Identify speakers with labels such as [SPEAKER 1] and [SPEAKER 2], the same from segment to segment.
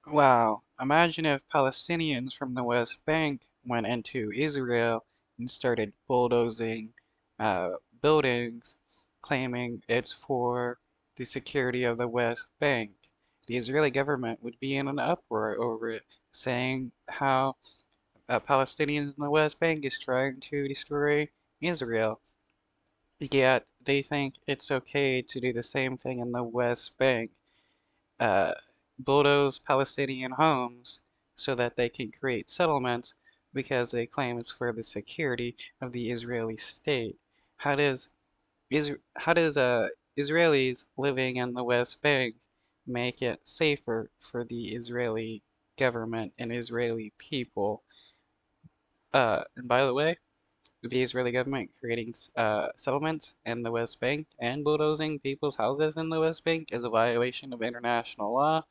[SPEAKER 1] Wow, imagine if Palestinians from the West Bank went into Israel and started bulldozing buildings, claiming it's for the security of the West Bank. The Israeli government would be in an uproar over it, saying how Palestinians in the West Bank is trying to destroy Israel. Yet they think it's okay to do the same thing in the West Bank, uh, bulldoze Palestinian homes so that they can create settlements because they claim it's for the security of the Israeli state. How does Israelis living in the West Bank make it safer for the Israeli government and Israeli people? And by the way, the Israeli government creating settlements in the West Bank and bulldozing people's houses in the West Bank is a violation of international law.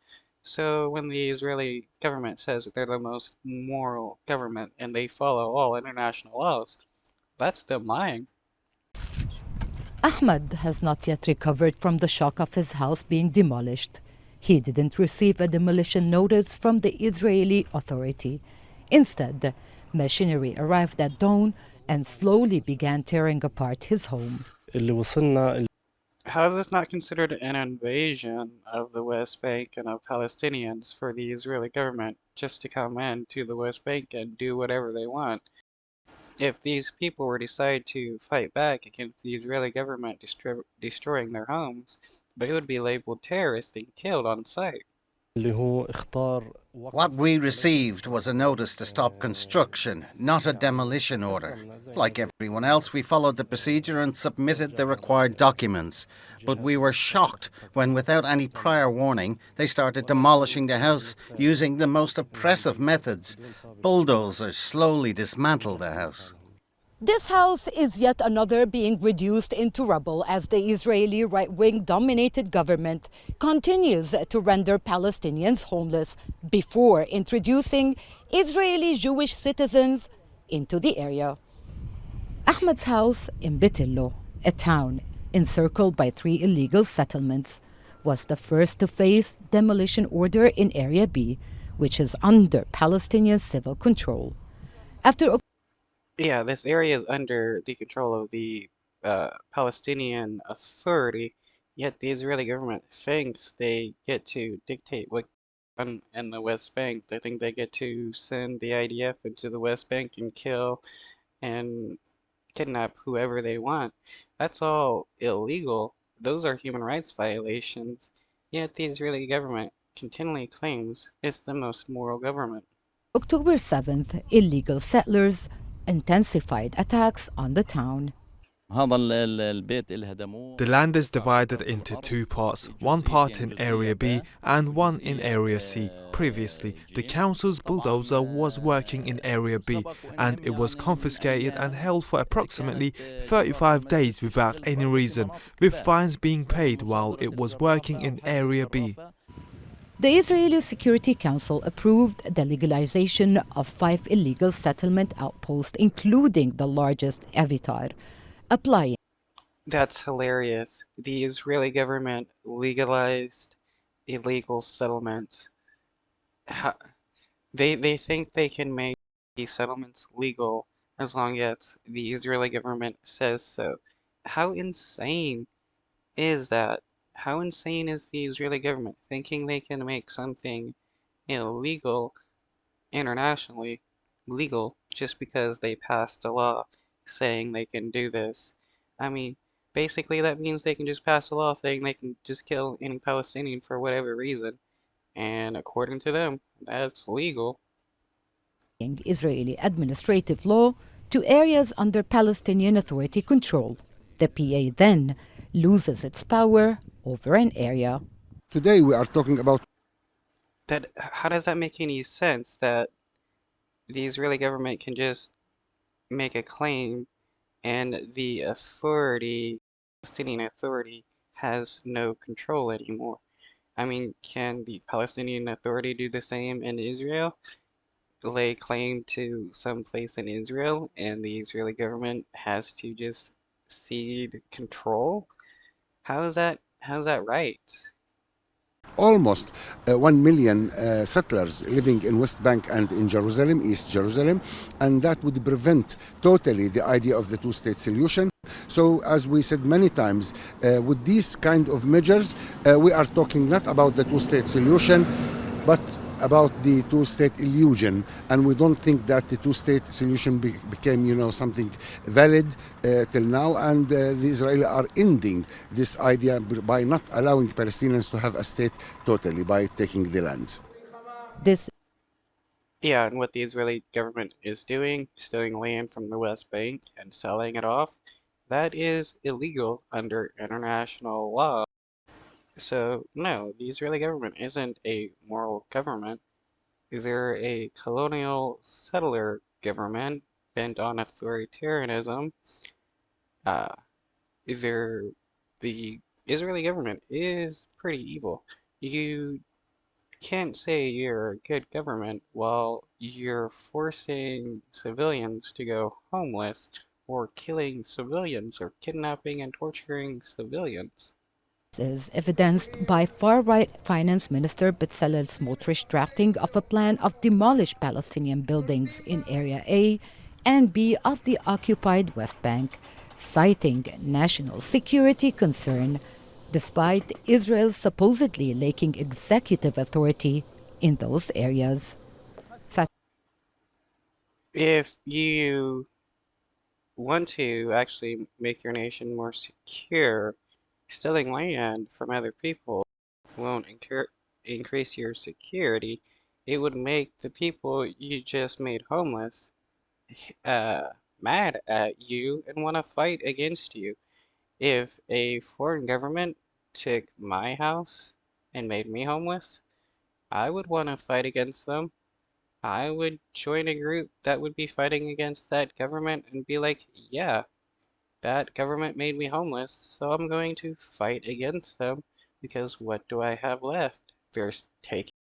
[SPEAKER 1] So when the Israeli government says that they're the most moral government and they follow all international laws, that's them lying.
[SPEAKER 2] Ahmed has not yet recovered from the shock of his house being demolished. He didn't receive a demolition notice from the Israeli authority. Instead, machinery arrived at dawn and slowly began tearing apart his home.
[SPEAKER 1] How is this not considered an invasion of the West Bank and of Palestinians for the Israeli government just to come in to the West Bank and do whatever they want? If these people were to decide to fight back against the Israeli government destroying their homes, they would be labeled terrorists and killed on sight.
[SPEAKER 3] What we received was a notice to stop construction, not a demolition order. Like everyone else, we followed the procedure and submitted the required documents. But we were shocked when, without any prior warning, they started demolishing the house using the most oppressive methods. Bulldozers slowly dismantled the house.
[SPEAKER 2] This house is yet another being reduced into rubble as the Israeli right-wing dominated government continues to render Palestinians homeless before introducing Israeli Jewish citizens into the area. Ahmed's house in Bitillo, a town encircled by 3 illegal settlements, was the first to face demolition order in Area B, which is under Palestinian civil control. After
[SPEAKER 1] Yeah, this area is under the control of the Palestinian Authority, yet the Israeli government thinks they get to dictate what in the West Bank. They think they get to send the IDF into the West Bank and kill and kidnap whoever they want. That's all illegal. Those are human rights violations. Yet the Israeli government continually claims it's the most moral government.
[SPEAKER 2] October 7th, illegal settlers intensified attacks on the town.
[SPEAKER 4] The land is divided into two parts, one part in Area B and one in Area C. Previously, the council's bulldozer was working in Area B and it was confiscated and held for approximately 35 days without any reason, with fines being paid while it was working in Area B.
[SPEAKER 2] The Israeli Security Council approved the legalization of 5 illegal settlement outposts, including the largest, Avitar, applying.
[SPEAKER 1] That's hilarious. The Israeli government legalized illegal settlements. How, they think they can make these settlements legal as long as the Israeli government says so. How insane is that? How insane is the Israeli government thinking they can make something illegal internationally legal just because they passed a law saying they can do this? I mean, basically that means they can just pass a law saying they can just kill any Palestinian for whatever reason, and according to them, that's legal.
[SPEAKER 2] Israeli administrative law to areas under Palestinian Authority control. The PA then loses its power over an area.
[SPEAKER 5] Today we are talking about
[SPEAKER 1] That how does that make any sense that the Israeli government can just make a claim and the authority, Palestinian Authority, has no control anymore? I mean, can the Palestinian Authority do the same in Israel? Lay claim to some place in Israel and the Israeli government has to just cede control? How's that right?
[SPEAKER 5] almost 1 million settlers living in West Bank and in Jerusalem, East Jerusalem, and that would prevent totally the idea of the two-state solution. So, as we said many times, with these kind of measures, we are talking not about the two-state solution, but about the two-state illusion, and we don't think that the two-state solution became, something valid till now, and the Israelis are ending this idea by not allowing Palestinians to have a state totally, by taking the land.
[SPEAKER 2] This
[SPEAKER 1] Yeah, and what the Israeli government is doing, stealing land from the West Bank and selling it off, that is illegal under international law. So, no, the Israeli government isn't a moral government. They're a colonial settler government bent on authoritarianism. Uh, they're, the Israeli government is pretty evil. You can't say you're a good government while you're forcing civilians to go homeless or killing civilians or kidnapping and torturing civilians.
[SPEAKER 2] is evidenced by far-right Finance Minister Bezalel Smotrich's drafting of a plan of demolished Palestinian buildings in Area A and B of the occupied West Bank, citing national security concern, despite Israel supposedly lacking executive authority in those areas.
[SPEAKER 1] If you want to actually make your nation more secure, stealing land from other people won't increase your security. It would make the people you just made homeless uh, mad at you and want to fight against you. If a foreign government took my house and made me homeless, I would want to fight against them. I would join a group that would be fighting against that government and be like, yeah, that government made me homeless, so I'm going to fight against them because what do I have left? There's taking